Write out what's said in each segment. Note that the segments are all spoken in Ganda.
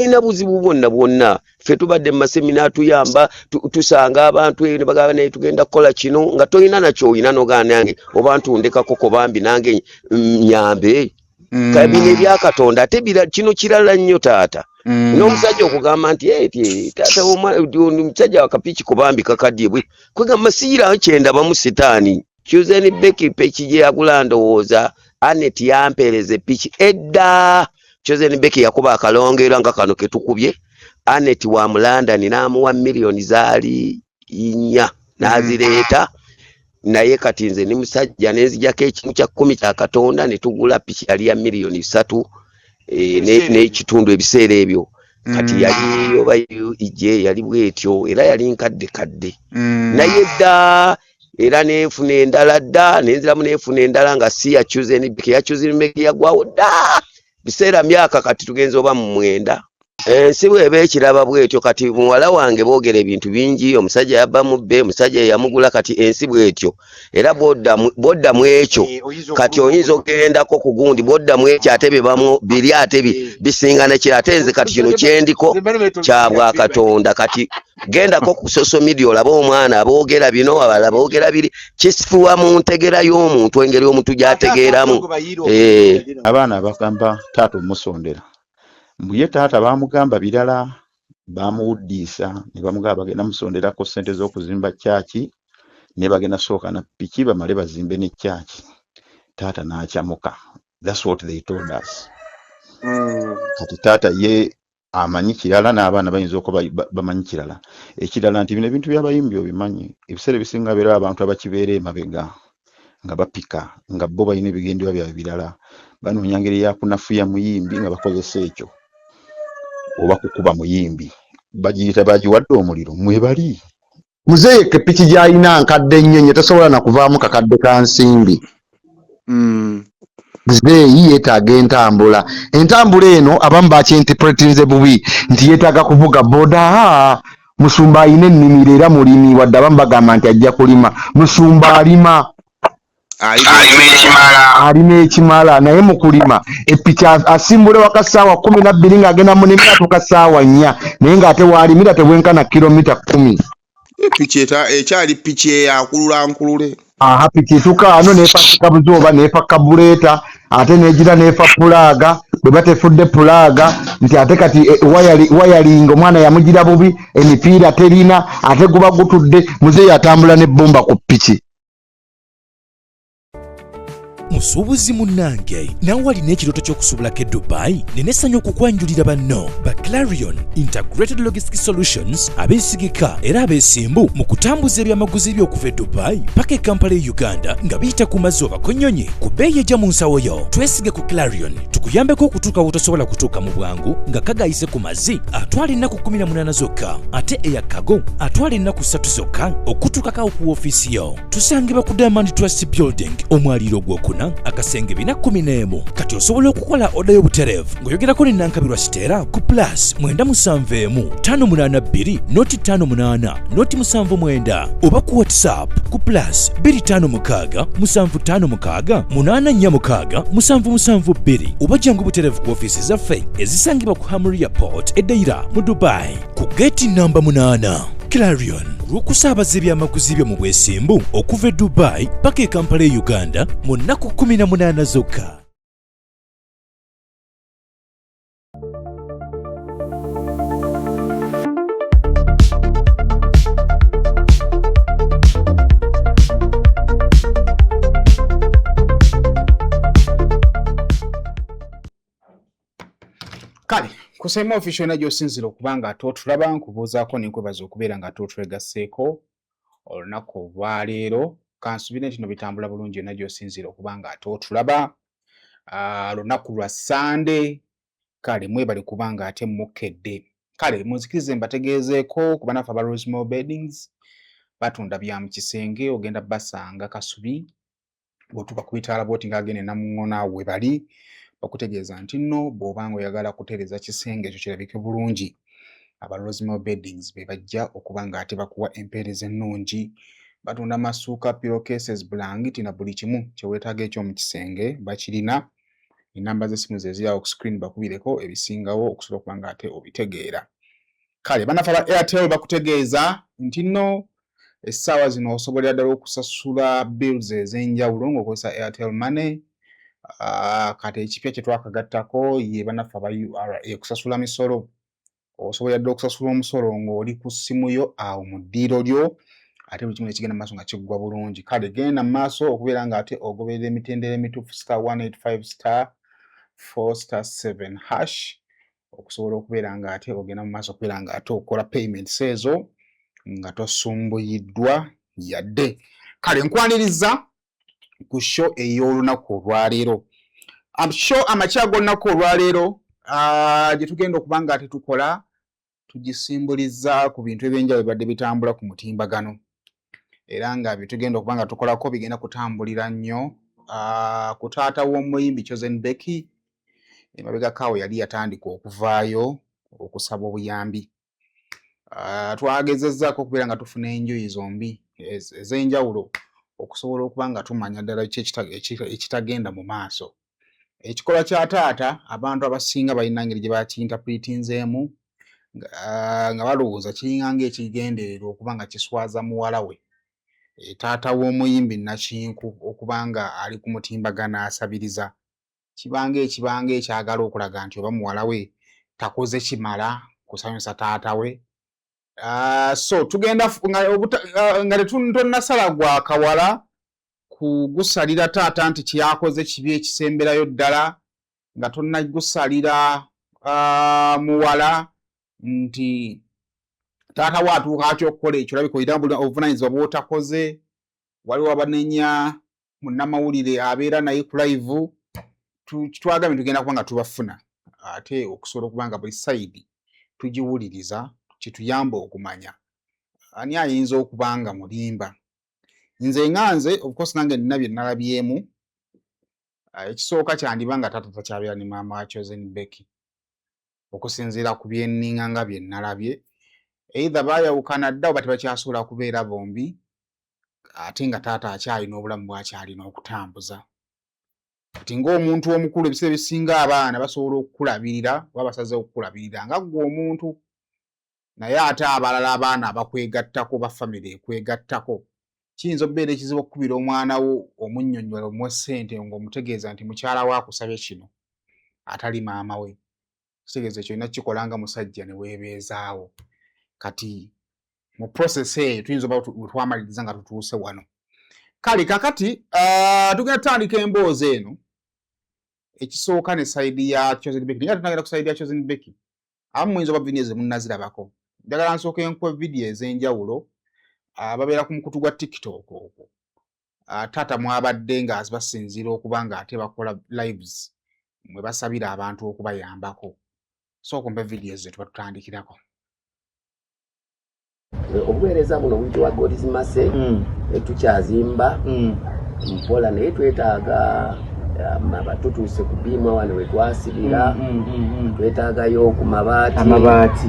ina buzibu bwonna ffe tubadde mu masemina tuyamba tusanga abantu ne bagamba naye tugenda kukola kino nga tolina nakyo oyina nogaana nange oba ntundekako ko bambi nange nyambe kabine ebyakatonda ate kino kirala nnyo taata n'omusajja okugamba nti taata omusajja wakapiki kubambi kakadye bwe kwegamba siira kyendabamu sitaani Chosen Becky peki gye yagula ndowooza Anet yampeereza piki edda Chosen Becky yakuba akalongera nga kano ketukubye Anet wa Mulandani n'amuwa miliyoni zaali 4 n'azireeta naye kati nze ni musajja nenzijako ekimu kya 10 kya katonda ne tugula piki yali ya miliyoni 3 n'ekitundu ebiseera ebyo kati yali oba ije yali bwetyo era yali nkadde naye dda era nefuna endala dda nenziramu nefuna endala nga si ya Chosen Becky ya Chosen Becky yagwawo dda biseera myaka kati tugenza oba mu 9 ensi bweba ekiraba bwetyo kati muwala wange boogera ebintu bingi omusajja yabba mubbe omusajja yamugula kati ensi bwetyo era bodda mu ekyo kati oyinza ogendako ku gundi bodda mu ekyo ate biri ate bisingana kira ate nze kati kino kyendiko kya Bwakatonda kati gendako ku social media olaba omwana aboogera bino abala boogera biri kisifuwa mu ntegera y'omuntu engeri omuntu gy'ategeeramu abaana bagamba taata omusondera mbuye taata bamugamba birala bamuwuddisa ne bamugamba bagenda musonderako ssente z'okuzimba kyaki ne bagenda sooka na piki bamale bazimbe ne kyaki taata n'akyamuka. That's what they told us. Kati taata ye amanyi kirala n'abaana bayinza okuba bamanyi kirala. Ekirala nti bino ebintu by'abayimbi obimanyi ebiseera ebisinga beera abantu abakibeera emabega nga bapika nga bo balina ebigendererwa byabwe birala banoonya ngeri yakunafuya muyimbi nga bakozesa ekyo oba kukuba muyimbi bagiyita bagiwadde omuliro mwebali muzeeye kepiki gy'alina nkadde nnyo tasobola na kuvaamu kakadde ka nsimbi. Muzeeyi yeetaaga entambula eno abamu bakyinterpretinze bubi nti yeetaaga kuvuga boda. Musumba alina ennimiro era mulimi wadde abamu bagamba nti ajja kulima. Musumba alima ekimala naye mu kulima epiki asimbula waka ssaawa 12 ng'agenda mu nnimiro atuuka ssaawa 4 naye ng'ate waalimira tebwenkana kilomita 10. Piki ekyali piki eyakulula nkulule. Piki etuuka wano neefa kabuzoba neefa kabuleeta ate neegira neefa pulaaga bwe batefudde pulaaga nti ate kati wayalinga omwana yamugira bubi emipiira terina ate guba gutudde muzeeyi atambula n'ebbomba ku piki. Musuubuzi munnange nawe walina ekirooto ky'okusuubulako e Dubai nenesanya okukwanjulira banno ba Clarion Integrated Logistics Solutions abeesigika era abeesimbu mu kutambuza ebyamaguzi by'okuva e Dubai paka e Kampala e Uganda nga biyita ku mazzi oba ku nnyonyi ku bbeeyi ejja mu nsawo yo. Twesige ku Clarion tukuyambeko okutuuka wotosobola kutuuka mu bwangu nga kagayise ku mazzi atwala ennaku 18 zokka ate eya kago atwala ennaku 3 zokka okutuukako ku woofiisi yo. Tusangibwa ku Diamond Trust Building omwaliiro gw'okuna akasenge 411 kati osobola okukola oda y'obutereevu ng'oyogerako ne Nankabirwa Siteera ku plus 971 582 noti 58 noti 79 oba ku WhatsApp ku plus 256 756 846 772 oba jangu butereevu ku ofiisi zaffe ezisangibwa ku Hamri Airport eddaira mu Dubai ku gate namba 8. Clarion lw'okusaabaza ebyamaguzi byo mu bwesimbu okuva e Dubai paka e Kampala e Uganda mu nnaku 18 zokka. Kale kusema official na gyosinzira okubanga atotulaba nkubuuzaako nenkwebaza okubeera nga atotwegasseeko olunaku olwaleero kansubire nti no bitambula bulungi na gyosinzira okubanga atotulaba lunaku lwa Sunday. Kale mwebali kubanga ate mukedde. Kale munzikirize mbategeezeeko kuba naffe aba Rosemore Beddings batunda bya mu kisenge ogenda basanga Kasubi bw'otuuka ku bitaala bw'oti ng'agenda Namuŋŋona we bali okutegeeza nti nno bw'obanga oyagala kutereeza kisenge ekyo kirabike bulungi aba Rosemore Beddings be bajja okuba nga ate bakuwa empeereza ennungi. Batunda masuuka, pillowcases, blanketi na buli kimu kye weetaaga eky'omu kisenge bakirina enamba z'essimu ze ziri awo ku screen bakubireko ebisingawo okusobola okuba nga ate obitegeera. Kale banafa ba Airtel bakutegeeza nti nno essaawa zino osobolera ddala okusasula bills ez'enjawulo ng'okozesa Airtel Money. Kati ekipya kye twakagattako ye banafa ba URA kusasula misolo. Osobolera ddala okusasula omusolo ng'oli ku ssimu yo awo mu ddiiro lyo ate buli kimu ekigenda mu maaso nga kiggwa bulungi. Kale genda mu maaso okubeera nga ate ogoberera emitendera emituufu *185*4*7# okusobola okubeera nga ate ogenda mu maaso okubeera nga ate okola payments ezo nga tosumbuyiddwa yadde. Kale nkwaniriza ku show ey'olunaku olwaleero. Show amakya g'olunaku olwaleero gye tugenda okuba nga ate tukola tugisimbuliza ku bintu ebyenjawulo bibadde bitambula ku mutimbagano. Era nga bye tugenda okuba nga tukolako bigenda kutambulira nnyo ku taata w'omuyimbi Chosen Becky. Emabegako awo yali yatandika okuvaayo okusaba obuyambi. Twagezezzaako okubeera nga tufuna enjuyi zombi ez'enjawulo okusobola okuba nga tumanya ddala ekitagenda mu maaso. Ekikolwa kya taata abantu abasinga balina ngeri gye bakinterpretinzeemu nga balowooza kiringa ng'ekigendererwa okuba nga kiswaza muwala we. Taata w'omuyimbi Nakinku okuba nga ali ku mutimbagano asabiriza. Kibanga ekyagala okulaga nti oba muwala we takoze kimala kusanyusa taata we. So tugenda nga tetonnasala gwa kawala kugusalira taata nti kyakoze kibi ekisemberayo ddala nga tonnagusalira muwala nti taata we atuuka atya okukola ekyo labika oyina obuvunaanyizibwa bw'otakoze. Waliwo abanenya munnamawulire abeera naye ku live. Twagambye tugenda kuba nga tubafuna ate okusobola okuba nga buli sayidi tugiwuliriza kituyamba okumanya ani ayinza okuba nga mulimba. Nze nganze obukosi nange nina bye nalabyemu. Ekisooka kyandiba nga taata takyabeera ne maama wa Chosen Becky okusinziira ku bye nninga nga bye nalabye. Either baayawukana dda oba tebakyasobola kubeera bombi ate nga taata akyalina obulamu bw'akyalina okutambuza. Kati ng'omuntu omukulu ebiseera ebisinga abaana basobola okukulabirira oba basazeewo okukulabirira nga ggwe omuntu. Naye ate abalala abaana abakwegattako ba famire ekwegattako kiyinza okubeera ekizibu okukubira omwana wo omunnyonnyola omuwa ssente ng'omutegeeza nti mukyala we akusabye kino atali maama we. Kitegeeza ekyo olina kukikola nga musajja ne weebeezaawo. Kati mu process eyo tuyinza oba twamaliriza nga tutuuse wano. Kale kakati tugenda tutandika emboozi eno. Ekisooka ne sayidi ya Chosen Becky. Naye tunagenda ku sayidi ya Chosen Becky. Abamu muyinza oba vidiyo ze munnazirabako. Njagala nsooke nkuwe vidiyo ez'enjawulo babeera ku mukutu gwa TikTok okwo. Taata mwabadde nga basinziira okuba nga ate bakola lives mwe basabira abantu okubayambako. Sooka mpe vidiyo ze tuba tutandikirako. Obuweereza buno buyitibwa God's Mercy tukyazimba mpola naye twetaaga abatutuuse ku biima wano we twasibira. Twetaagayo ku amabaati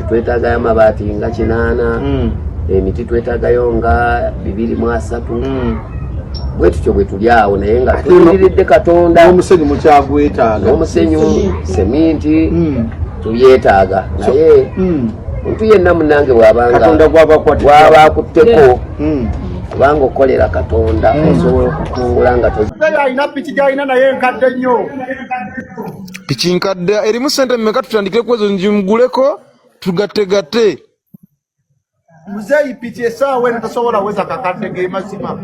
twetaagayo amabaati nga 8. Emiti twetaagayo nga 203. Bwe tutyo bwe tuli awo naye nga tuyimiridde Katonda. N'omusenyu mukyagwetaaga. N'omusenyu seminti tubyetaaga naye omuntu yenna munnange bw'abanga Katonda bw'aba akutteko kubanga okolera Katonda osobola okukungula nga alina piki gy'alina naye nkadde nnyo. Piki nkadde erimu ssente mmeka tutandikire ku ezo njimuguleko tugattegatte. Muzeeyi piki essaawa eno tasobola weza kakadde ge mazima.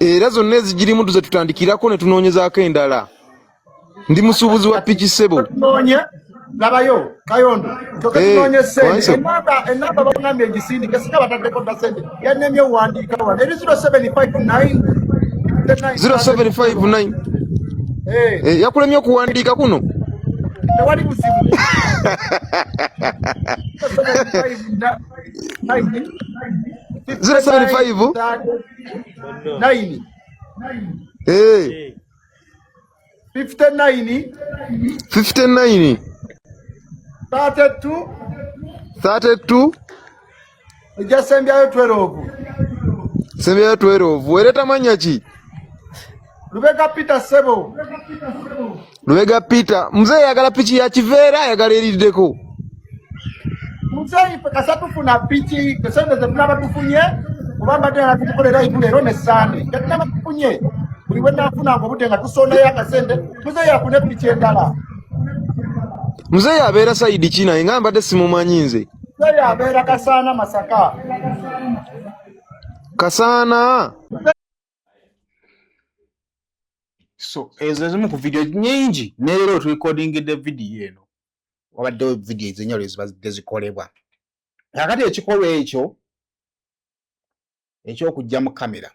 Era zonna ezigirimu tuze tutandikirako ne tunoonyezaako endala. Ndi musuubuzi wa piki ssebo. Tunoonye labayo Kayondo. Tunoonye ssente. Enamba bakugambye egisindike singa bataddeko dda ssente. Yannemye owandiika wano. Eri 0759 0759. Yakulemye okuwandiika kuno. Tewali buzibu. 075 9 59 32 ejja sembyayo 12 sembyayo 12 wereta manya ki Lubega Peter Sebo. Lubega Peter, mzee yagala pichi ya Chivera yagala eriddeko. Mzee kasatufuna pichi kesende zetulaba tufunye kubanga tena tukolera ibulero ne sande. Tetulaba tufunye. Buli wenda afuna ngo butenga tusonda ya kasende. Mzee yakune pichi endala. Mzee yabeera Saidi China engamba de simumanyi nze. Mzee yabeera Kasana Masaka. Kasana. So ezo zimu ku video nyingi neero turecordingidde video eno wabaddewo video ezinyalo ezibadde zikolebwa kakati ekikolwa ekyo ekyokujja mu kamera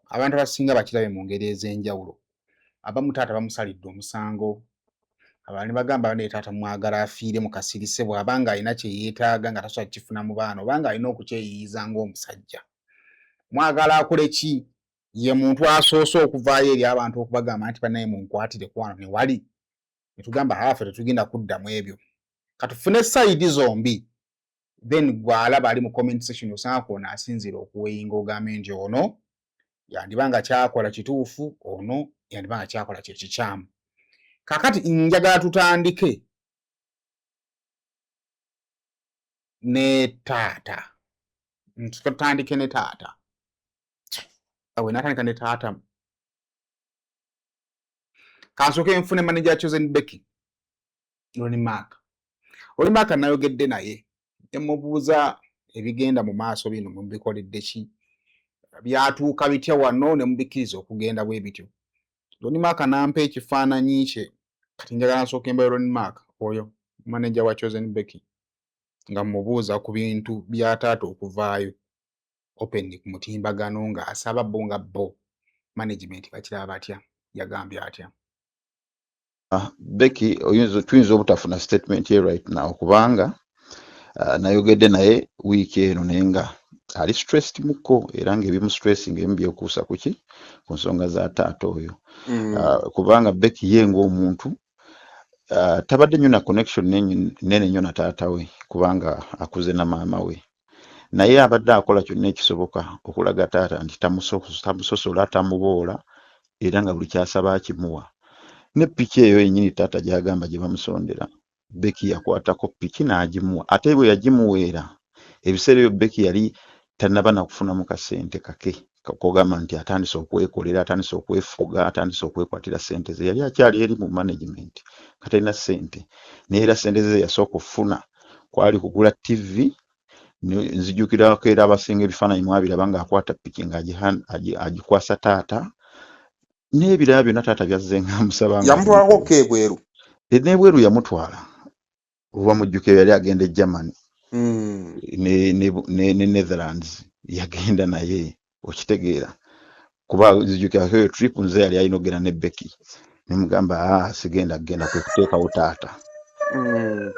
abantu abasinga bakirabe mu ngeri ez'enjawulo abamu taata bamusalidde omusango abantu bagamba ne taata mwagala afiire mu kasirise bw'abanga alina kye yeetaaga nga tasobola kifuna mu baana obanga alina okukyeyiyiza ng'omusajja mwagala akole ki ye muntu asoose okuvaayo eri abantu okubagamba nti banaye munkwatire kwano ne wali ne tugamba afe tetugenda kuddamu ebyo katufune sayidi zombi then gwalaba ali mu comment section osanga kwona asinzira okuweyinga ogambe nti ono yandibanga kyakola kituufu ono yandibanga kyakola kyekikyamu kakati njagala tutandike ne taata tutandike ne taata awe natandika ne taata kansooke nfune manager Chosen Becky Ronnie Mark nayogedde naye emubuuza ebigenda mu maaso bino mubikoledde ki byatuuka bitya wano ne mubikkiriza okugenda bwe bityo Ronnie Mark nampa ekifaananyi kye kati njagala nsooke mba Ronnie Mark oyo manager wa Chosen Becky nga mubuuza ku bintu bya taata okuvaayo open ku mutimbagano nga asaba bo management bakiraba batya yagambye atya. Becky tuyinza obutafuna statement ye right now kubanga nayogedde naye wiiki eno naye nga ali stressed muko era ng'ebimu stressing ebimu byekuusa kuki ku nsonga za taata oyo kubanga Becky ye ng'omuntu tabadde nnyo na connection nene nnyo na taata we kubanga akuze na maama we naye abadde akola kyonna ekisoboka okulaga taata nti tamusosola tamuboola era nga buli kyasaba akimuwa ne piki eyo yennyini taata gyagamba gye bamusondera Becky yakwatako piki n'agimuwa ate bwe yagimuweera ebiseera ebyo Becky yali tannaba na kufunamu kasente kake kogamba nti atandise okwekolera atandise okwefuga atandise okwekwatira sente ze yali akyali eri mu management katalina sente naye era sente ze yasooka okufuna kwali kugula TV nzijukirako era abasinga ebifaananyi mwabiraba nga akwata piki nga agikwasa taata n'ebirala byonna taata byazze nga musaba yamutwalako kebweru n'ebweru yamutwala oba mujjukira yali agenda e Germany ne Netherlands yagenda naye okitegeera kuba nzijukirako eyo trip nze yali alina okugenda ne Becky nemugamba sigenda kugenda kwe kuteekawo taata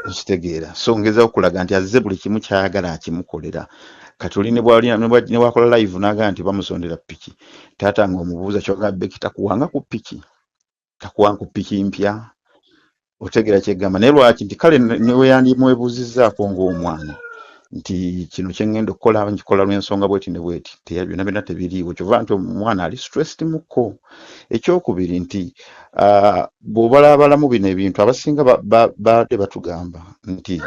okitegeera so ngeza okulaga nti azze buli kimu kyayagala akimukolera kati oli ne bwakola live n'agamba nti bamusondera piki taata ng'omubuuza kyogamba Becky takuwanga ku piki mpya otegeera kyegamba naye lwaki nti kale newe yandimwebuuzizzaako ng'omwana nti kino kyengenda okukola nkikola lw'ensonga bweti ne bweti byonna byonna tebiriiwo kyova nti omwana ali stressed muko ekyokubiri nti bw'obalabalamu bino ebintu abasinga badde batugamba nti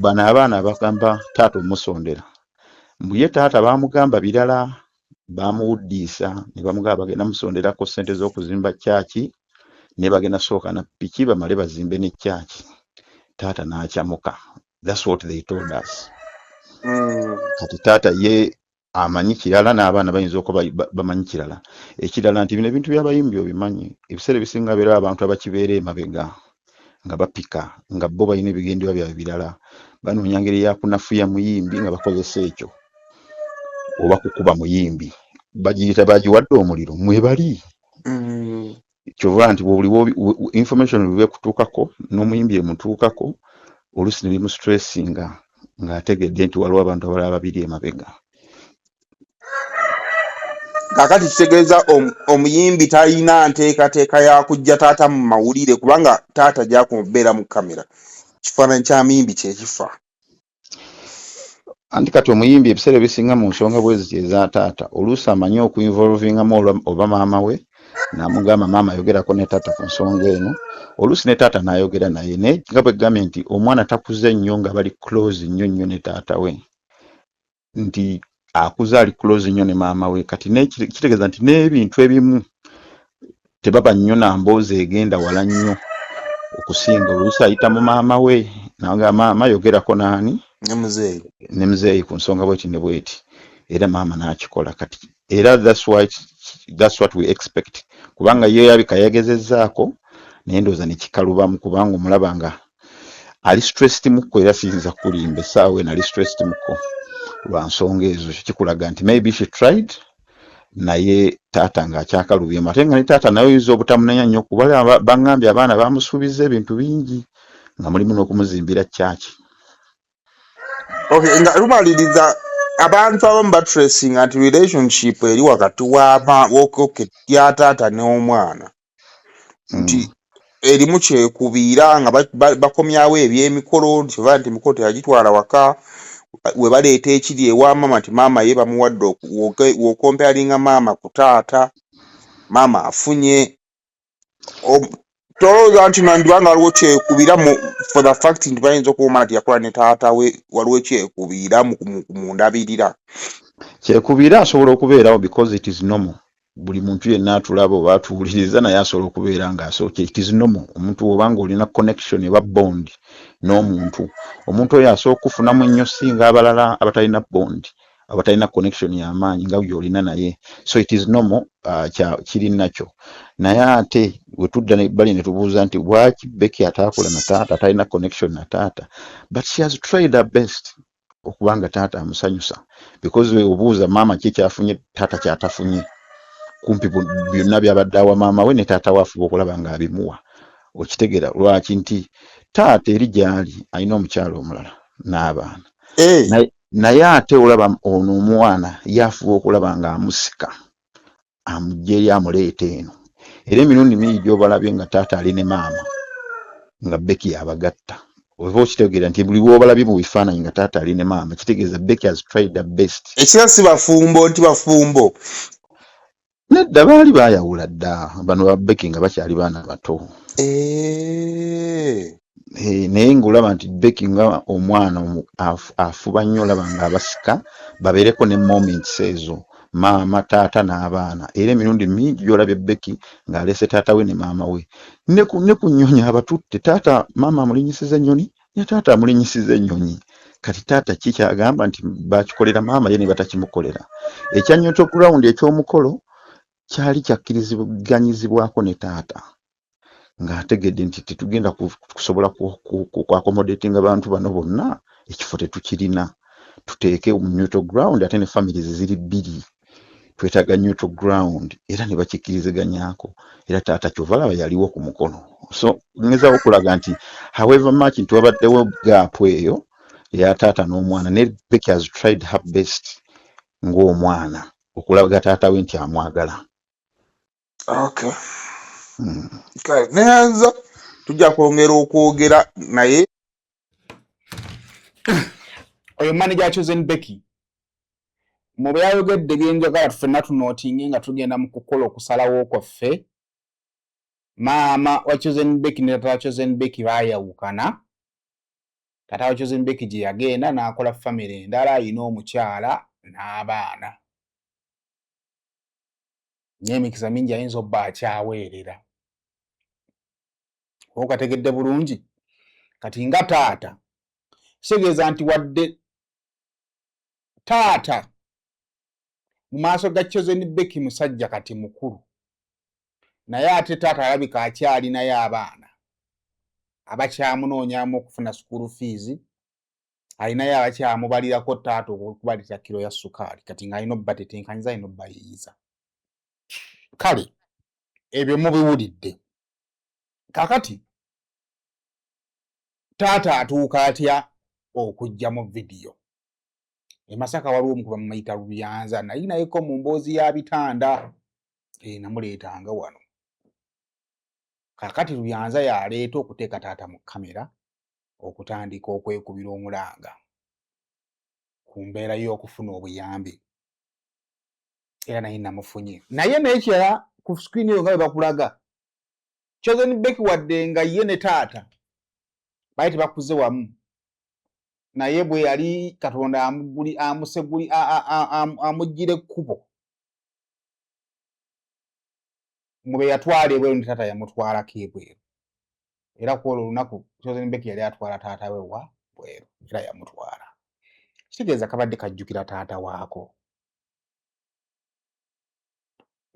bano abaana bagamba taata omusondera ye taata baamugamba birala baamuwuddiisa ne bamugamba bagenda musonderako ssente z'okuzimba kyaki ne bagenda sooka na piki bamale bazimbe ne kyaki taata n'akyamuka. That's what they told us. Kati taata ye amanyi kirala n'abaana bayinza okuba bamanyi kirala ekirala nti bino ebintu by'abayimbi obimanyi ebiseera ebisinga beera abantu abakibeera emabega nga bapika nga bo balina ebigendebwa byabwe birala banoonya ngeri yakunafuya muyimbi nga bakozesa ekyo oba kukuba muyimbi bagiyita bagiwadde omuliro mwebali kyova nti bwoli information bwe kutuukako n'omuyimbi emutuukako oluusi ne bimusstressinga ng'ategedde nti waliwo abantu abalala babiri emabega. Kakati kitegeeza omuyimbi talina nteekateeka ya kujja taata mu mawulire kubanga taata gyakumubeera mu kamera kifaananyi kya muyimbi kyekifa. Anti kati omuyimbi ebiseera ebisinga mu nsonga bwezi eza taata oluusi amanyi okuinvolvingamu oba maama we namugamba maama ayogerako ne taata ku nsonga eno oluusi ne taata n'ayogera naye naye nga bwe gambye nti omwana takuze nnyo nga bali close nnyo ne taata we nti akuze ali close nnyo ne maama we kati kitegeeza nti n'ebintu ebimu tebaba nnyo na mboozi egenda wala nnyo okusinga oluusi ayita mu maama we naga maama ayogerako naani ne muzeeyi ku nsonga bweti ne bweti era maama n'akikola kati era that's what we expect kubanga ye yabika yagezezzaako naye ndowooza ne kikalubamu kubanga omulaba nga ali stressed mukko era siyinza kulimba essaawa eno ali stressed mukko lwa nsonga ezo kikulaga nti maybe she tried naye taata ng'akyakalubyemu ate nga ne taata naye oyinza obutamunenya nnyo kuba baŋŋambye abaana bamusuubiza ebintu bingi nga mulimu n'okumuzimbira kyaki. Okay, nga lumaliriza abantu abamu batressinga nti relationship eri wakati ya taata n'omwana nti erimu kyekubiira nga bakomyawo ebyemikolo kiva nti emikolo teyagitwala waka we baleeta ekiri ewa maama nti maama ye bamuwadde wokompealinga maama ku taata maama afunye tolowooza nti nandibanga waliwo kyekubiira for the fact nti bayinza okuwoma nti yakola ne taata we waliwo kyekubiira mu ndabirira kyekubiira asobola okubeerawo because it is normal buli muntu yenna atulaba oba atuwuliriza naye asobola okubeera ng'asooka it is normal omuntu obanga olina connection eba bond n'omuntu omuntu oyo asooka okufunamu ennyo singa abalala abatalina bond abatalina connection y'amaanyi nga by'olina naye so it is normal kiri nakyo naye ate we tudda bali ne tubuuza nti lwaki Becky ataakola na taata atalina connection na taata but she has tried her best okubanga taata amusanyusa because we obuuza maama ki kyafunye taata kyatafunye kumpi byonna byabadde awa maama we ne taata we afuba okulaba ng'abimuwa okitegera lwaki nti taata eri gy'ali alina omukyalo omulala n'abaana naye ate olaba ono omwana yafuba okulaba ng'amusika amugye eri amuleeta eno era emirundi mingi gy'obalabye nga taata ali ne maama nga Becky abagatta oba okitegeera nti buli lw'obalabye mu bifaananyi nga taata ali ne maama kitegeeza Becky has tried her best. Ekira si bafumbo nti bafumbo nedda baali baayawula dda bano ba Becky nga bakyali baana bato naye ng'olaba nti Becky nga omwana afuba nnyo olaba ng'abasika babeereko ne moments ezo maama taata n'abaana era emirundi mingi gy'olabye Becky ng'alese taata we ne maama we ne ku nnyonyi abatutte taata maama amulinyisiza ennyonyi ne taata amulinyisiza ennyonyi kati taata ki kyagamba nti bakikolera maama ye ne batakimukolera ekya nyoto ground eky'omukolo kyali kyakkiriziganyizibwako ne taata ng'ategedde nti tetugenda kusobola ku-accommodating abantu bano bonna ekifo tetukirina tuteeke mu neutral ground ate ne families ziri bbiri twetaaga neutral ground era ne bakikkiriziganyako era taata kyovalaba yaliwo ku mukono so ngezaawo okulaga nti however much nti wabaddewo gaapu eyo eya taata n'omwana ne Becky has tried her best ng'omwana okulaga taata we nti amwagala. Okay. Nenza tujja kwongera okwogera naye oyo manager Chosen Becky mu byayogedde byenjagala ffenna tunootinge nga tugenda mu kukola okusalawo kwaffe maama wa Chosen Becky ne taata wa Chosen Becky baayawukana taata wa Chosen Becky gye yagenda n'akola famire endala ayina omukyala n'abaana n'emikisa mingi ayinza obba akyaweerera okategedde bulungi kati nga taata kitegeeza nti wadde taata mu maaso ga Chosen Becky musajja kati mukulu naye ate taata alabika akyalinayo abaana abakyamunoonyamu okufuna school fees alinayo abakyamubalirako taata okubalira kiro ya sukaali kati ng'alina obba tetenkanyiza alina obba yeeyiza kale ebyo mubiwulidde kakati taata atuuka atya okujja mu vidiyo e Masaka waliwo omukuba mumayita Lubyanza naye nayeko mu mboozi ya bitanda namuleetanga wano kakati Lubyanza yaleeta okuteeka taata mu kamera okutandika okwekubira omulanga ku mbeera y'okufuna obuyambi era naye namufunye naye n'ekirala ku screen yo nga bakulaga Chosen Becky wadde nga ye ne taata baite bakuze wamu naye bwe yali Katonda amuseguli amugire kubo mube yatwala ebweru ne taata yamutwala kebweru era kwolwo olunaku Chosen Becky yali atwala taata we wa bweru era yamutwala kitegeeza kabadde kajjukira taata waako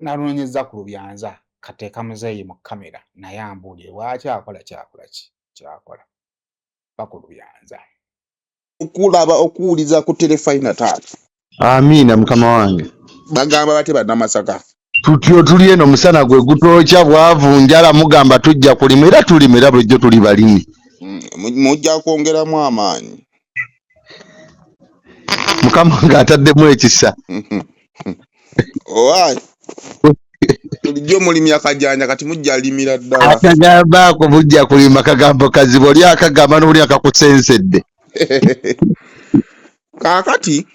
nanoonyeza ku Lubyanza kateeka muzeeyi mu kamera naye ambuulire lwaki akola kyakola baku Lubyanza okulaba okuwuliza ku telefayina taata Amiina mukama wange. bagamba bate bannamasaka Tutyo tuli eno musana gwe gutwokya bwavu njala mugamba tujja kulima era tulimira bulijjo tuli balimi. mujja kwongeramu amaanyi Mukama wange ataddemu ekisa. owayi bulijjo mulimi akajanja kati mujja limira ddala Akagambaako bujja kulima kagambo kazibu oli akagamba n'oli akakusensedde. kaakati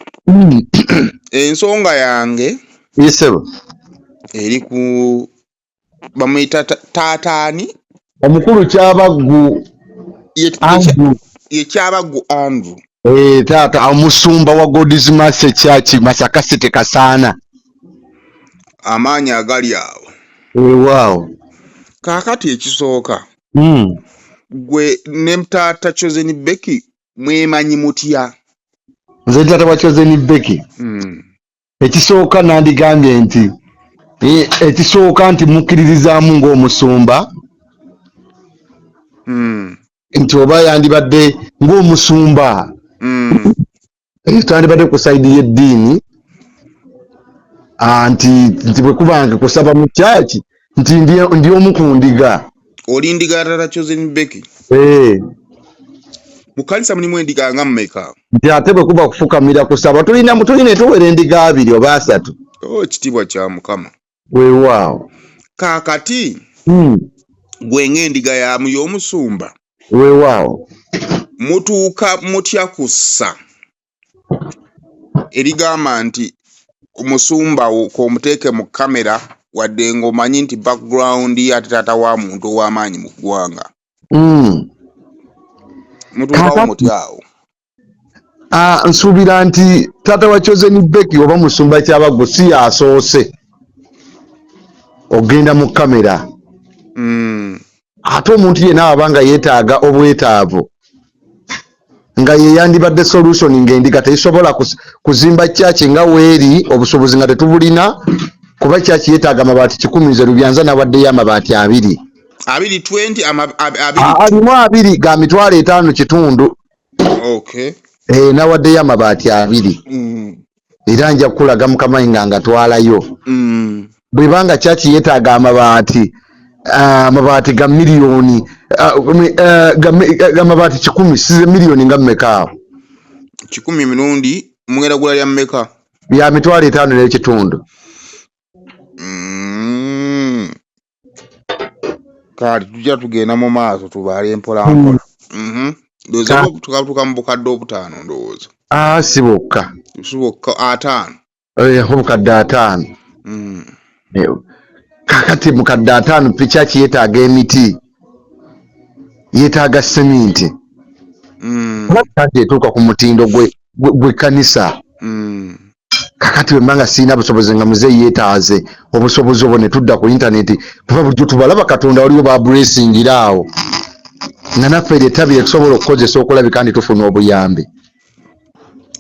ensonga yange Yesebo. eri ku bamuyita taataani Omukulu Kyabaggu Andrew. ye Kyabaggu Andrew Taata omusumba wa God's Mercy Church Masaka City Kasaana. amaanyi agali awo Waaw. kaakati ekisooka Mm. gwe ne taata Chosen Becky mwemanyi mutya Nze taata wa Chosen Becky. Ekisooka nandigambye nti ekisooka nti mukkiririzaamu ng'omusumba nti oba yandibadde ng'omusumba tandibadde ku sayidi y'eddiini nti bwe kubange kusaba mu kyaki nti ndi omu ku ndiga. oli ndiga taata Chosen Becky mu kanisa mulimu endiga nga mmeka Nti ate bwe kuba kufukamira kusaba tulina tuwera endiga 2 oba 3. ekitiibwa kya Mukama Weewaawo. kaakati gwe ng'endiga yamu y'omusumba Weewaawo. mutuuka mutya kussa erigamba nti omusumba k'omuteeke mu kamera wadde ng'omanyi nti background ate taata wa muntu ow'amaanyi mu ggwanga mutuukawo mutyawo Nsuubira nti taata wa Chosen Becky oba musumba Kyabaggu si yasoose ogenda mu kamera. Ate omuntu yenna aba nga yeetaaga obwetaavu nga ye yandibadde solution ng'endiga teyisobola kuzimba kyaki nga weeri obusobozi nga tetubulina kuba kyaki yeetaaga amabaati 10 nze Lubyanza nawaddeyo amabaati 2. 20 alimu 2 ga mitwalo 5 kitundu. Okay. Nawaddeyo amabaati 2. Era nja kukulaga Mukama nga ngatwalayo. Bwebanga kyaki yeetaaga amabaati ga miliyoni amabaati 10 size miliyoni nga mmeka 10 mirundi mugenda gula lya mmeka bya mitwalo 5 n'ekitundu. Kati tujja tugenda mu maaso tubaale mpola mpola. Ndowooza tukatuuka mu bukadde obutaano ndowooza. Si bokka. Si bokka 5. Obukadde 5. Kakati mukadde 5 pichaki yeetaaga emiti. Yeetaaga seminti. Kakati etuuka ku mutindo gwe kanisa. Kakati wembanga sina busobozi nga muzeeyi yeetaaze obusobozi obwo ne tudda ku internet kuba bulijjo tubalaba Katonda waliwo ba blessingira awo nga naffe ettabi tusobola okukozesa okulabika nti tufuna obuyambi.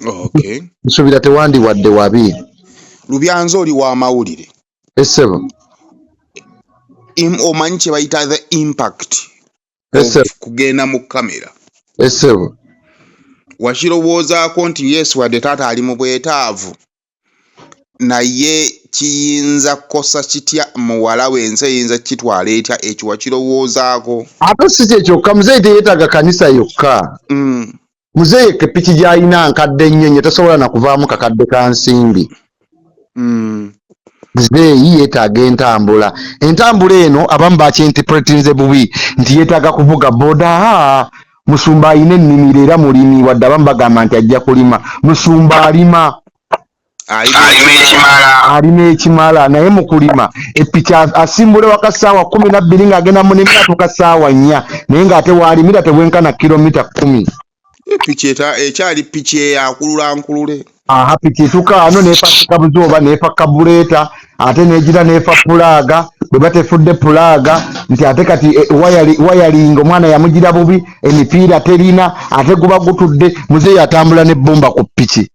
Okay. Nsuubira tewandiwadde wabi. Lubyanza oli wa mawulire. Essebo. Omanyi kye bayita the impact. Kugenda mu kamera. Essebo. Wakirowoozaako nti Yesu wadde taata ali mu bwetaavu naye kiyinza kukosa kitya muwala we ensi eyinza kitwala etya ekyo wakirowoozaako? Ate si kye kyokka muzeeyi teyeetaaga kanisa yokka. Muzeeyi epiki gy'alina nkadde nnyo nnyo tasobola na kuvaamu kakadde ka nsimbi. Muzeeyi yeetaaga entambula. Entambula eno abamu bakyinterpretinze bubi nti yeetaaga kuvuga boda. Musumba alina ennimiro era mulimi wadde abamu bagamba nti ajja kulima. Musumba alima. alina ekimala naye mu kulima epiki asimbula waka ssaawa 12 ng'agenda mu nnimiro atuuka ssaawa 4 naye ng'ate waalimira tebwenkana kilomita 10. Piki ekyali piki eyakulula nkulule. Aha, piki etuuka wano n'efa kabuzooba n'efa kabuleeta ate n'egira n'efa pulaaga bwe batefudde pulaaga nti ate kati wayalinga omwana yamugira bubi emipiira terina ate guba gutudde muzeeyi atambula n'ebbomba ku piki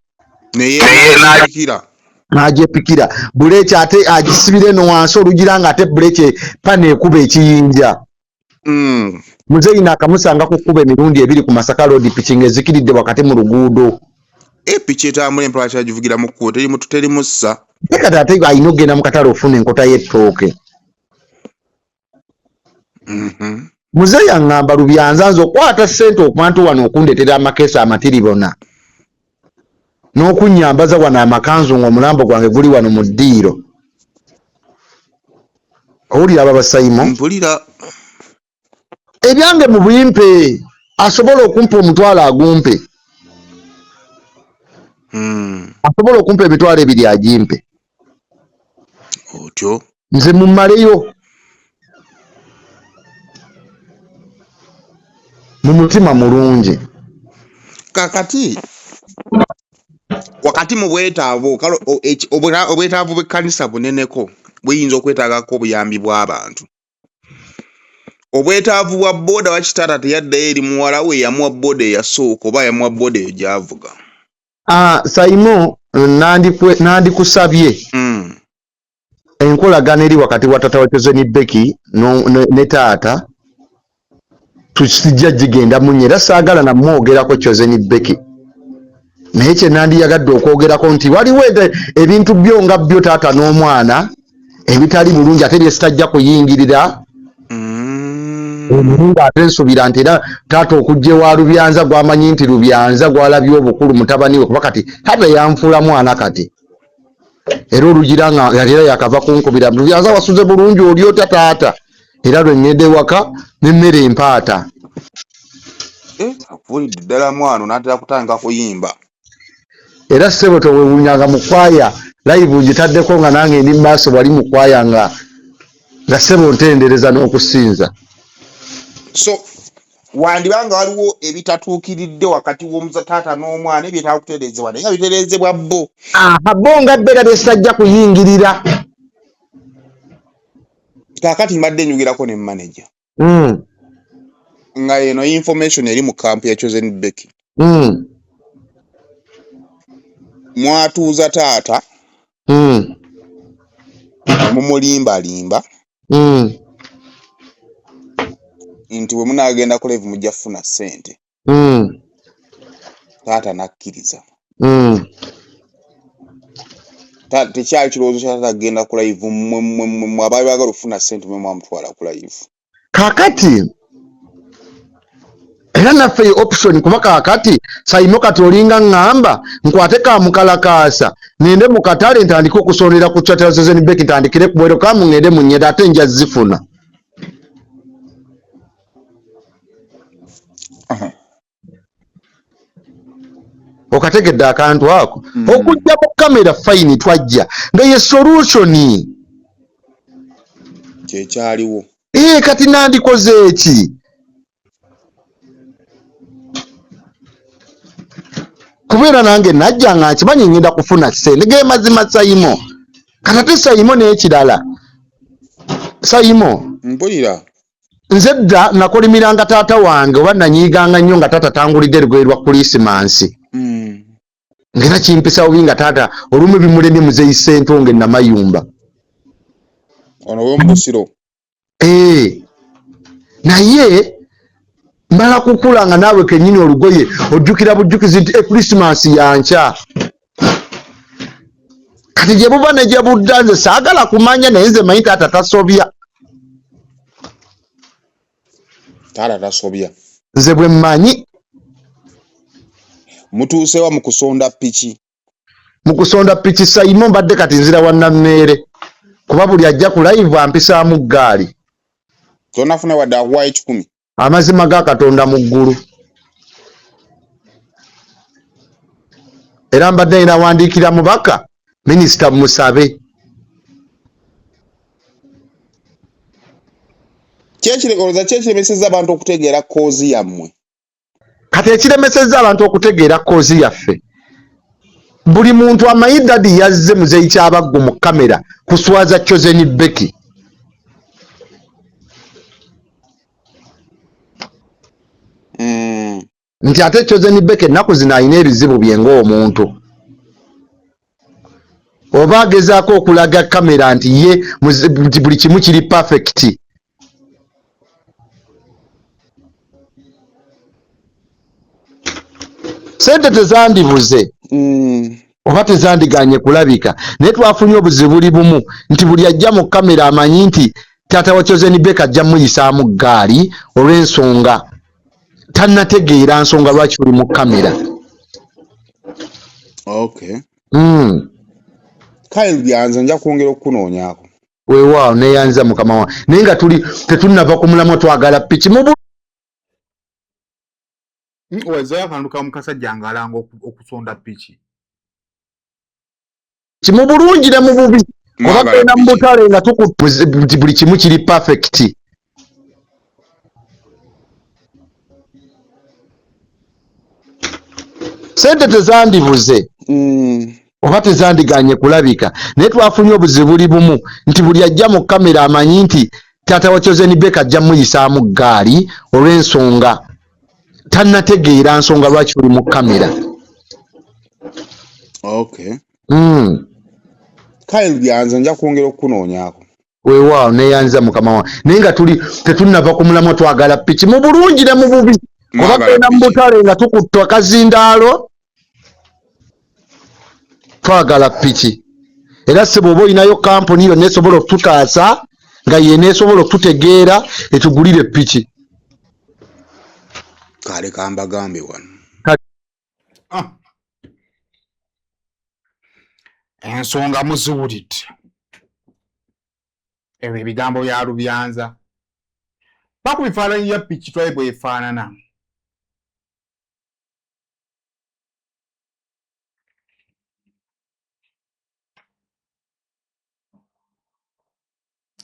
n'agyepikira buleeki ate agisibire no wansi olugira nga ate buleeki pana ekuba ekiyinja. Muzeeyi n'akamusanga ku kkuba emirundi 2 ku Masaka Road piki ng'ezikiridde wakati mu luguudo. Piki etambula empala kyagivugira mu kkubo terimu ssa. Kati ate ayina okugenda mu katale ofuna enkota y'ettooke. Muzeeyi aŋŋamba Lubyanza nze okwata ssente okubantu wano okundetera amakeesa amatiribona n'okunnyambaza wano amakanzu ng'omulambo gwange guli wano mu ddiiro. Owulira ababasayimo? Mpulira. Ebyange mu buyimpe asobola okumpa omutwalo agumpe. Asobola okumpa emitwalo 2 agimpe. Otyo. Nze mummaleyo. Mu mutima mulungi. Kakati wakati mu bwetaavu obwetaavu bw'ekkanisa buneneko buyinza okwetaagako obuyambi bw'abantu. Obwetaavu bwa booda wakitaata teyaddayo eri muwala we yamuwa booda eyasooka oba yamuwa booda eyo gy'avuga. Saimo nandikusabye enkolagana eri wakati wa tata wa Chosen Becky ne taata tusijja gigenda munye era saagala namwogerako Chosen Becky naye kye nandiyagadde okwogerako nti waliwo ebintu byo nga byo taata n'omwana ebitali bulungi ate byesitajja kuyingirira omulungu ate nsubira nti era taata okujja ewa Lubyanza gwamanyi nti Lubyanza gwalabye obukulu mutabani we kuba kati taata yanfuula mwana kati era olugira nga era yakava kunkubira Lubyanza wasuze bulungi oli otya taata era lwennyedde waka n'emmere empaata. Akuvulidde ddala mwana n'atera kutandika kuyimba. Era ssebo towewunyanga mu kwaya live ngitaddeko nga nange ndi maaso wali mu kwaya nga ssebo ntendereza n'okusinza. So wandibanga waliwo ebitatuukiridde wakati w'omuzataata n'omwana ebyetaakutereezebwa naye nga bitereezebwa bo. Bo nga bbeera byesitajja kuyingirira. Kaakati mbadde nyogirako ne manager. Nga eno information eri mu kampu ya Chosen Becky. Mwatuuza taata mumulimbalimba nti bwe munaagenda ku live mujja kufuna ssente. Taata nakkiriza. Tekyali kirowoozo kya taata agenda ku live mmwe abaali baagala okufuna ssente mwe mwamutwala ku live. Kaakati era naffe option kuba kaakati Saimo kati olinga ngamba nkwate ka mukalakaasa nende mu katale ntandika okusondera ku Chosen Becky ntandikire ku bwero kamu ngende mu nnyeda ate nja zifuna. Okategedde akantu ako okujja mu kamera fine twajja nga ye solution kyekyaliwo. Kati nandikoze eki kubeera nange najja nga nkimanyi ngenda kufuna ssente ge mazima Saimo kati ate Saimo n'ekirala Saimo mpulira nze dda nakolimiranga taata wange oba nanyiiganga nnyo nga taata tangulidde lugoye lwa Kuliisimansi ngera kimpisa bubi nga taata olumu bimulemye Muzeeyi Ssentonge Namayumba ono w'omubusiro. Naye mbala kukula nga naawe kennyini olugoye ojjukira bujjukizi nti Krismasi yankya kati gye buba ne gye budda nze saagala kumanya naye nze manyi taata tasobya. Taata tasobya. Nze bwe mmanyi. Mutuusewa mu kusonda piki. Mu kusonda piki Saimo mbadde kati nzira wa Nammeere kuba buli ajja ku live ampisaamu ggaali. Tonafuna wadde akuwaayo 10. Amazima ga Katonda mu ggulu. Era mbadde nawandiikira mubaka Minisita musabe. Kyekiremesezza abantu okutegeera koozi yammwe. Kati ekiremesezza abantu okutegeera koozi yaffe. Buli muntu amanyi Dadi yazze muzeyi kyabaggu mu kamera kuswaza Chosen Becky. Nti ate Chosen Becky ennaku zino alina ebizibu bye ng'omuntu. Oba agezaako okulaga kamera nti ye buli kimu kiri perfect. Sente tezandibuze. Oba tezandiganye kulabika. Naye twafunye obuzibu buli bumu nti buli ajja mu kamera amanyi nti taata wa Chosen Becky ajja muyisaamu ggaali olw'ensonga tannategeera nsonga lwaki uli mu kamera. Okay. Kale byanza nja kwongera okunoonyaako. Weewaawo neeyanza mukama wa. Naye nga tetunnava ku mulamwa twagala piki mu Wazaya kanduka mukasajja ng'alanga okusonda piki. Kimu bulungi ne mu bubi. Oba genda mu butale nga tukuti buli kimu kiri perfect. Sente tezandibuze. Oba tezandiganye kulabika. Naye twafunye obuzibu buli bumu nti buli ajja mu kamera amanyi nti taata wa Chosen Becky ajja muyisaamu ggaali olw'ensonga tannategeera nsonga lwaki uli mu kamera. Okay. Kale byanza nja kwongera okunoonyaako. Weewaawo neeyanza mukama wa. Naye nga tetunnava ku mulamwa twagala piki mu bulungi ne mu bubi. Oba genda mu butale nga tukutte akazindaalo twagala piki. Era se bw'oba olinayo kampuni yonna esobola okututaasa nga yeena esobola okututegeera etugulire piki. Kale kambagambe wano. Ensonga muziwulidde. Ebyo ebigambo bya Lubyanza. Bakubifaananyi ya piki twaye bwefaanana.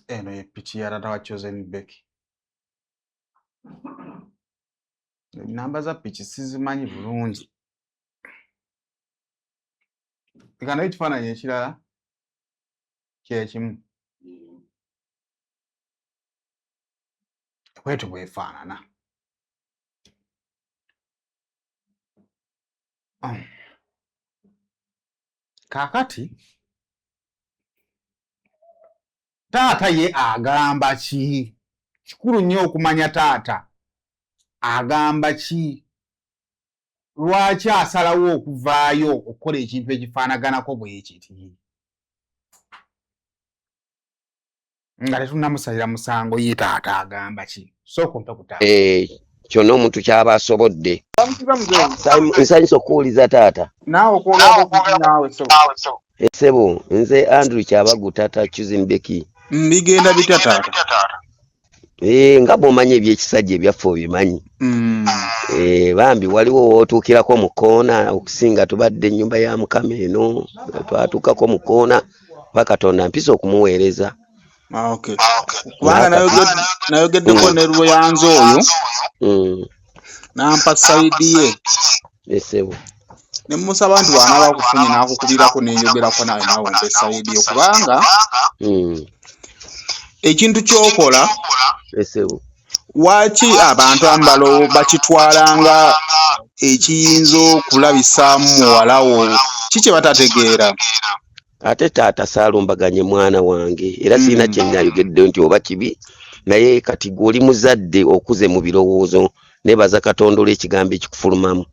Eno ye piki ya taata wa Chosen Becky. Namba za piki sizimanyi bulungi. Eka nayo ekifaananyi ekirala kye kimu. Bwetyo bwefaanana. Kaakati taata ye agamba ki? Kikulu nnyo okumanya taata agamba ki? Lwaki asalawo okuvaayo okukola ekintu ekifaanaganako bwe kiti? Nga tetunnamusalira musango ye taata agamba ki? Sooka ompe ku taata. Kyonna omuntu kyaba asobodde. Nsanyusa okuwuliza taata. Naawe okwogera naawe so. Ssebo nze Andrew Kyabaggu taata Chosen Becky. Mbigenda bitya taata? Nga bw'omanyi ebyekisajja ebyaffe obimanyi. Bambi waliwo wootuukirako mu koona okusinga tubadde ennyumba ya Mukama eno twatuukako mu koona Katonda mpisa okumuweereza. Okay. Kubanga nayogeddeko ne Lubyanza oyo nampa sayidi ye. Ssebo. Ne musaba nti bw'anaaba akufunye n'akukubirako n'enjogerako nawe ompe sayidi yo kubanga ekintu ky'okola Ssebo. Waki abantu ambalo bakitwalanga ekiyinza okulabisaamu muwala wo kiki batategeera? Ate taata saalumbaganye mwana wange era sirina kye nayogedde nti oba kibi naye kati gw'oli muzadde okuze mu birowoozo nebaza Katonda olw'ekigambo ekikufulumamu.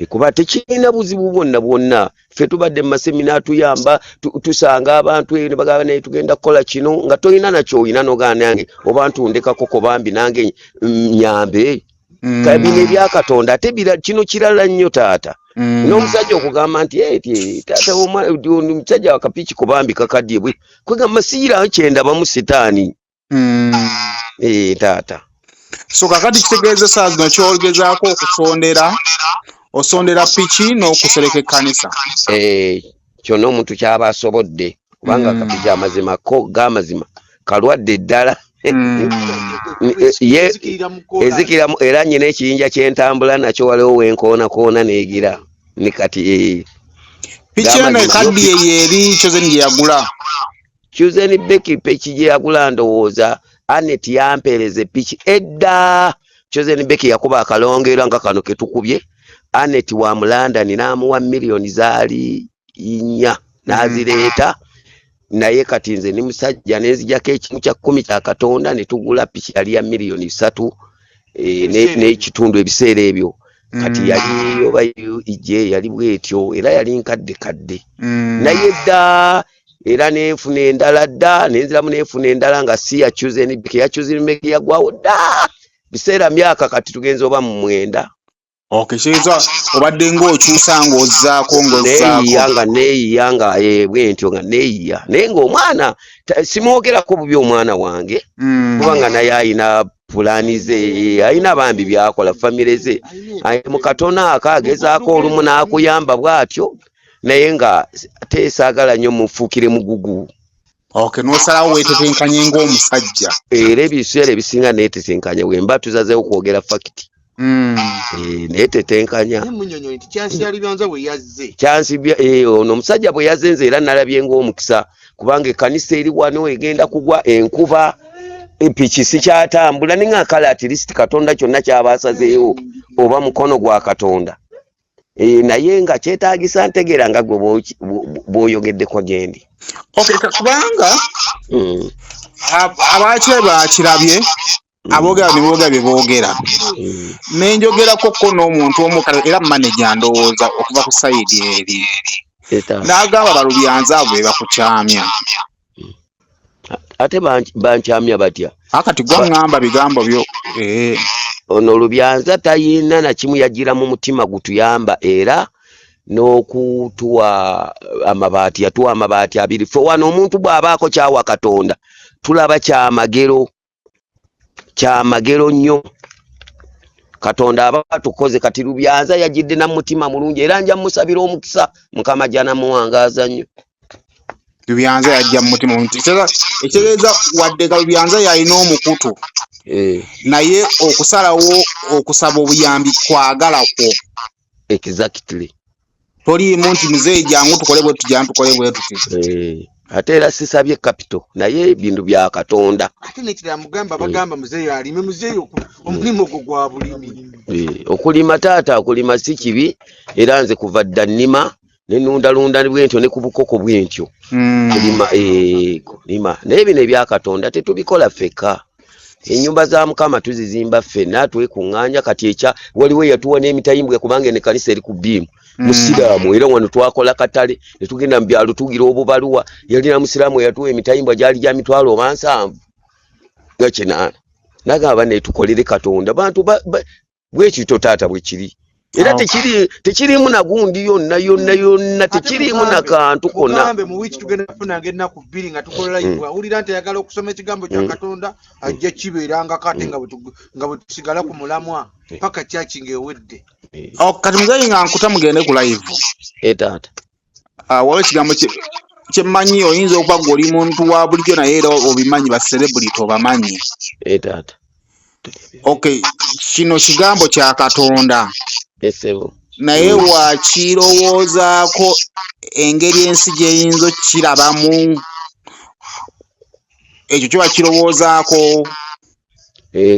Kuba tekirina buzibu bwonna ffe tubadde mu masemina atuyamba tusanga abantu ne bagamba naye tugenda kukola kino nga tolina nakyo olina n'ogaana nange oba ntundekako ko bambi nange nyambe. Bino ebya Katonda ate kino kirala nnyo taata. N'omusajja okugamba nti taata omusajja wakapiki ku bambi kakadye bwe kwegamba siira kyendabamu sitaani. Taata. So kakati kitegeeza saa zino kyogezaako okusondera osondera piki n'okusereka ekkanisa. kyonna omuntu kyaba asobodde kubanga kapija amazima ko gamazima kalwadde ddala ye ezikira era nyina ekiyinja kyentambula nakyo waliwo wenkoona neegira ni kati piki eno ekaddi eri Chosen gye yagula Chosen Becky piki gye yagula ndowooza Anet yampeereze piki edda Chosen Becky yakuba akalongero nga kano ketukubye Anet wa mu London n'amuwa miliyoni zaali 4 n'azireeta naye kati nze ni musajja nezijako ekimu kya 10 kya Katonda ne tugula piki yali ya miliyoni 3 n'ekitundu ebiseera ebyo kati yali oba ije yali bwetyo era yali nkadde naye dda era neefuna endala dda nenziramu neefuna endala nga si ya Chosen Becky ya Chosen Becky yagwawo dda biseera myaka kati tugenza oba mu 9. Okay, kiyinza obadde ng'okyusa ng'ozzaako neeyiya nga bwentyo nga neeyiya naye ng'omwana simwogerako bubi omwana wange kubanga naye ayina pulaani ze ayina bambi byakola famire ze mu katono akagezaako olumu n'akuyamba bw'atyo naye nga teesaagala nnyo mufuukire mugugu. Okay, n'osalawo weetetenkanye ng'omusajja era ebiseera ebisinga neetetenkanya bwe tuzazeewo kwogera fakiti neetetenkanya ono omusajja bwe yazze nze era nalabye ng'omukisa kubanga ekkanisa eri wano egenda kugwa enkuba piki sikyatambula ne nga kale at least Katonda kyonna kyabaasazeewo oba mukono gwa Katonda naye nga kyetaagisa ntegeera nga gwe bw'oyogeddeko gyendi. Okay, kubanga abaakire baakirabye aboogera ne boogera bye boogera nenjogerako ko n'omuntu omu era manager ndowooza okuva ku sayidi eri n'agamba balubyanza abo be bakukyamya ate bankyamya batya akati gwa ngamba bigambo byo ono Lubyanza tayina na kimu yagira mu mutima gutuyamba era n'okutuwa amabaati yatuwa amabaati 2 fo wano omuntu bw'abaako kyawa Katonda tulaba kyamagero nnyo Katonda aba tukoze kati Lubyanza yajidde na mutima mulungi era nja musabira omukisa Mukama jana muwangaaza nnyo. Lubyanza yajja mu mutima mulungi ekitegeeza wadde Lubyanza yalina omukutu naye okusalawo okusaba obuyambi kwagalako exactly toliimu nti muzeeyi jangu tukole bwe tuti ate era sisabye capital naye ebintu bya Katonda ate nekira mugamba bagamba muzeeyi alime muzeeyi omulimo gwo gwa bulimi okulima taata okulima si kibi era nze kuva dda nnima nenundalunda bwentyo ne ku bukoko bwentyo kulima naye bino ebya Katonda tetubikola feka enyumba za Mukama tuzizimba ffenna twekuŋŋaanya kati ekya waliwo yatuwa n'emitayimbwa kubanga ne kanisa eri ku bbiimu musiraamu era wano twakola katale ne tugenda mu byalo tugira obubaluwa yalina musiraamu yatuwa emitayimbwa gyali gya 7,000 nga 8 nagamba ne tukolere Katonda bantu bwekito taata bwe kiri era tekirimu na gundi yonna tekirimu na kantu konna kugambe mu wiki tugenda kufunanga ennaku 2 nga tukola live awulira nti ayagala okusoma ekigambo kya Katonda ajja kibeeranga kate nga bwe tusigala ku mulamwa paka kyachi ng'ewedde kati muzeeyi nga nkuta mugende ku live taata waliwo ekigambo kyemmanyi oyinza okuba gwe oli muntu wa bulijjo naye era obimanyi ba celebrity obamanyi taata okay kino kigambo kya Katonda naye wakirowoozaako engeri ensi gyeyinza okukirabamu ekyo kyo bakirowoozaako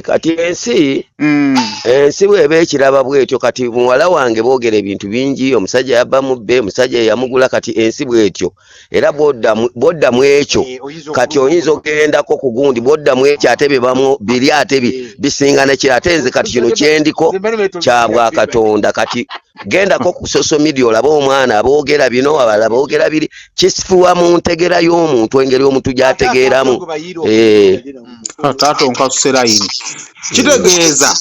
kati ensi bw'eba ekiraba bwetyo kati muwala wange boogera ebintu bingi omusajja yabba mubbe omusajja yamugula kati ensi bwetyo era bodda mu ekyo kati oyinza ogendako ku gundi bodda mu ekyo ate biri ate bisingana kiri ate nze kati kino kyendiko kya bwa Katonda kati gendako ku social media olaba omwana aboogera bino abalala boogera biri kisifuwa mu ntegera y'omuntu engeri omuntu gy'ategeeramu taata onkasuse layini kitegeeza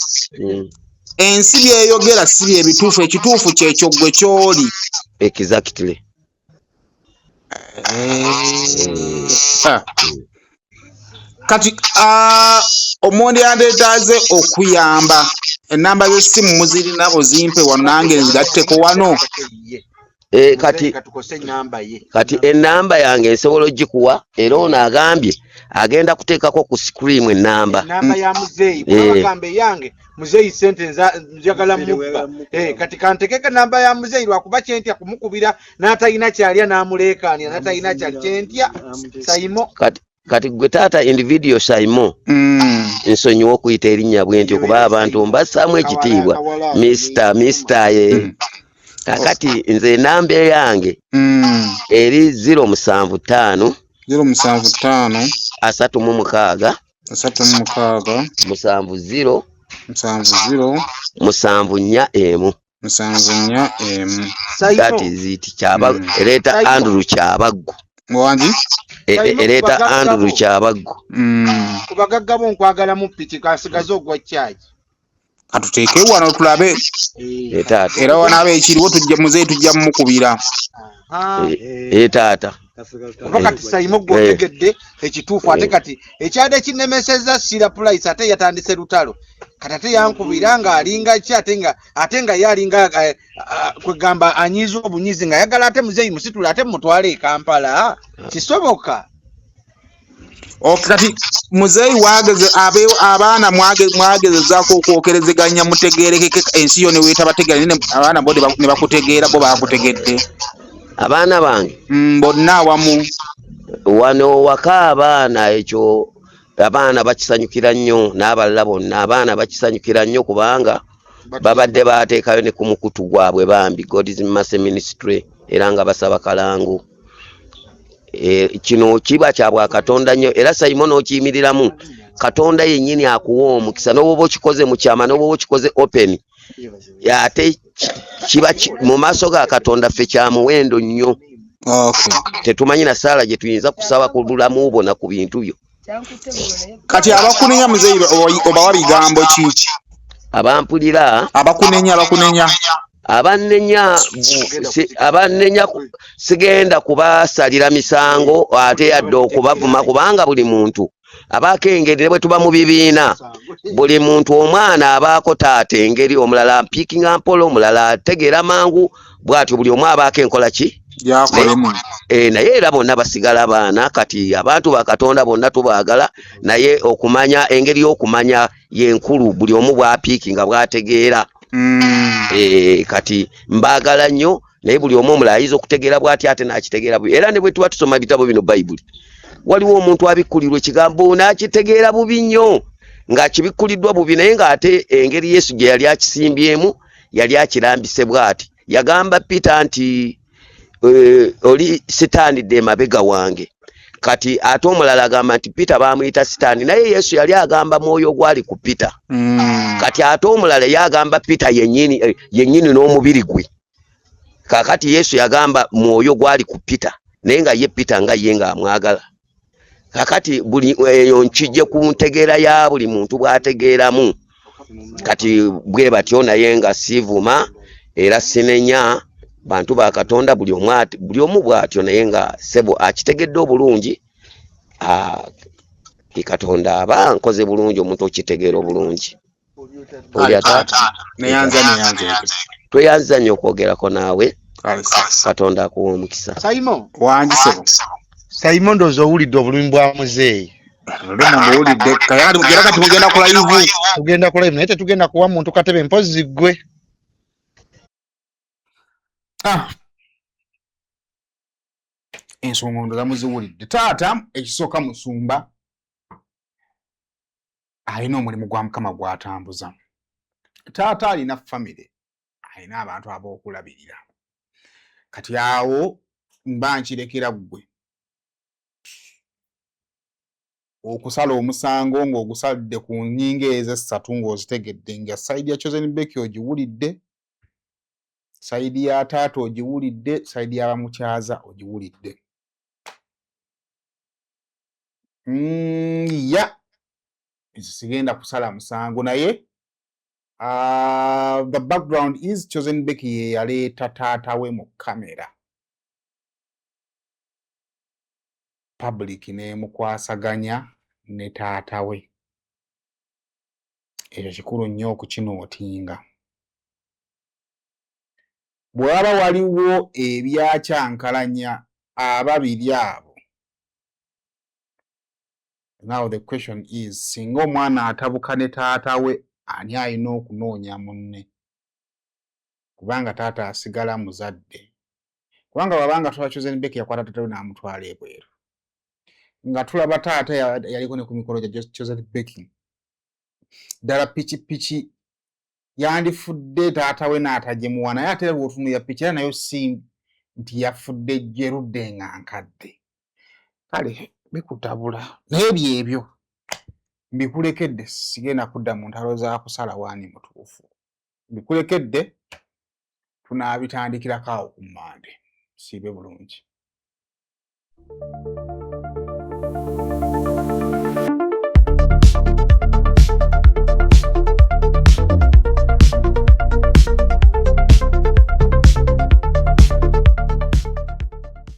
ensi byeyogera si bye bituufu ekituufu kyekyo gwe kyoli exactly kati omundi yandeetaaze okuyamba enamba z'essimu muzirina ozimpe wano nange nzigatteko wano kati katukose namba ye kati enamba yange nsobola ogikuwa era ono agambye agenda kuteekako ku screen enamba namba ya muzeeyi bwabagamba eyange muzeeyi sente njagala mubba kati kantekeke namba ya muzeeyi lwakuba kyentya kumukubira n'atalina kyalya n'amuleekaanya n'atalina kyali kyentya Saimo kati gwe taata individual Saimo nsonyiwa okuyita erinnya bwentyo kuba abantu mbassaamu ekitiibwa Mr. kakati nze enamba yange eri 075 075 36 36 70 70 741 741 that is it Kyabago ereta Andrew Kyabaggu wangi ereta Andrew Kyabaggu kubagaggabo nkwagala mu piti kasigaze ogwa charge katuteeke wano tulabe taata era wanabe ekiriwo tujja muzeeyi tujja mukubira taata oba kati Saimo gwotegedde ekituufu ate kati ekyade ekinemeseza sira price ate yatandise lutalo kati ate yankubira nga alinga ki ate nga yalinga kwegamba anyiza obunyizi nga yagala ate muzeeyi musitula ate mutwale e Kampala kisoboka kati muzeeyi wageze abaana mwagezezaako okwokerezeganya mutegeerekeke ensi yo ne weetabategeera nine abaana bo ne bakutegeera bo bakutegedde abaana bange bonna awamu wano waka abaana ekyo abaana bakisanyukira nnyo n'abalala bonna abaana bakisanyukira nnyo kubanga babadde bateekayo ne ku mukutu gwabwe bambi God's Mercy Ministry era nga basaba kalangu kino kiba kya bwa Katonda nnyo era Saimo n'okiyimiriramu Katonda yennyini akuwa omukisa n'oba okikoze mu kyama n'oba okikoze open ate kiba mu maaso ga Katonda ffe kya muwendo nnyo tetumanyi na ssaala gye tuyinza kusaba ku bulamu bwo na ku bintu byo kati abakunenya muzeeyi obawa bigambo ki abampulira abakunenya abannenya sigenda kubasalira misango ate yadde okubavuma kubanga buli muntu abakengerere bwe tuba mu bibiina buli muntu omwana abaako taata engeri omulala mpiikinga mpola omulala ategeera mangu bw'atyo buli omu abaako enkola ki naye era bonna basigala baana kati abantu ba Katonda bonna tubaagala naye okumanya engeri y'okumanya yenkulu buli omu bw'apiikinga bw'ategeera kati mbaagala nnyo naye buli omu omulala ayinza okutegeera bw'ati ate n'akitegeera bubi era ne bwe tuba tusoma ebitabo bino Bayibuli waliwo omuntu abikkulirwa ekigambo n'akitegeera bubi nnyo ng'akibikkuliddwa bubi naye ng'ate engeri Yesu gye yali akisimbyemu yali akirambise bw'ati yagamba Peter nti oli sitaanidde emabega wange kati ate omulala agamba nti Peter baamuyita sitaani naye Yesu yali agamba mwoyo gwali ku Peter kati ate omulala yagamba Peter yennyini n'omubiri gwe kakati Yesu yagamba mwoyo gwali ku Peter naye nga ye Peter nga ye ng'amwagala kakati buli eyo nkijje ku ntegeera ya buli muntu bw'ategeeramu kati bwe batyo naye nga sivuma era sinenya bantu ba Katonda buli omu bw'atyo naye nga sebo akitegedde obulungi Katonda aba nkoze bulungi omuntu okitegeera obulungi tweyanza nnyo okwogerako naawe Katonda akuwa omukisa Saimo wangi sebo Saimo ndowooza owulidde obulumi bwa muzeeyi mbuwulidde era kati mugenda ku live tugenda ku live naye tetugenda kuwa muntu katebe mpozi ggwe ensongondo zamuziwulidde taata ekisooka musumba alina omulimu gwa Mukama gw'atambuza taata alina famire alina abantu ab'okulabirira kati awo mba nkirekera ggwe okusala omusango ng'ogusalidde ku nnyingo ezo essatu ng'ozitegedde nga sayidi ya Chosen Beki ogiwulidde sayidi ya taata ogiwulidde sayidi y'abamukyaza ogiwulidde sigenda kusala musango naye the background is Chosen Beki ye yaleeta taata we mu kamera public n'emukwasaganya ne taata we ekyo kikulu nnyo okukinootinga bw'aba waliwo ebyakyankalanya ababiri abo. Now the question is, singa omwana atabuka ne taata we ani alina okunoonya munne? Kubanga taata asigala muzadde. Kubanga babanga twa Chosen Beck yakwata taata we n'amutwala ebweru. Nga tulaba taata yaliko ne ku mikolo gya Chosen Beck. Ddala piki yandifudde taata we n'atagimuwa naye ate bw'otunuulira piki era nayo si nti yafudde ggerudde nga nkadde. Kale bikutabula naye byebyo mbikulekedde, sigenda kudda mu ntalo za kusala waani mutuufu. Mbikulekedde tunaabitandikirako awo ku Mmande. Siibe bulungi.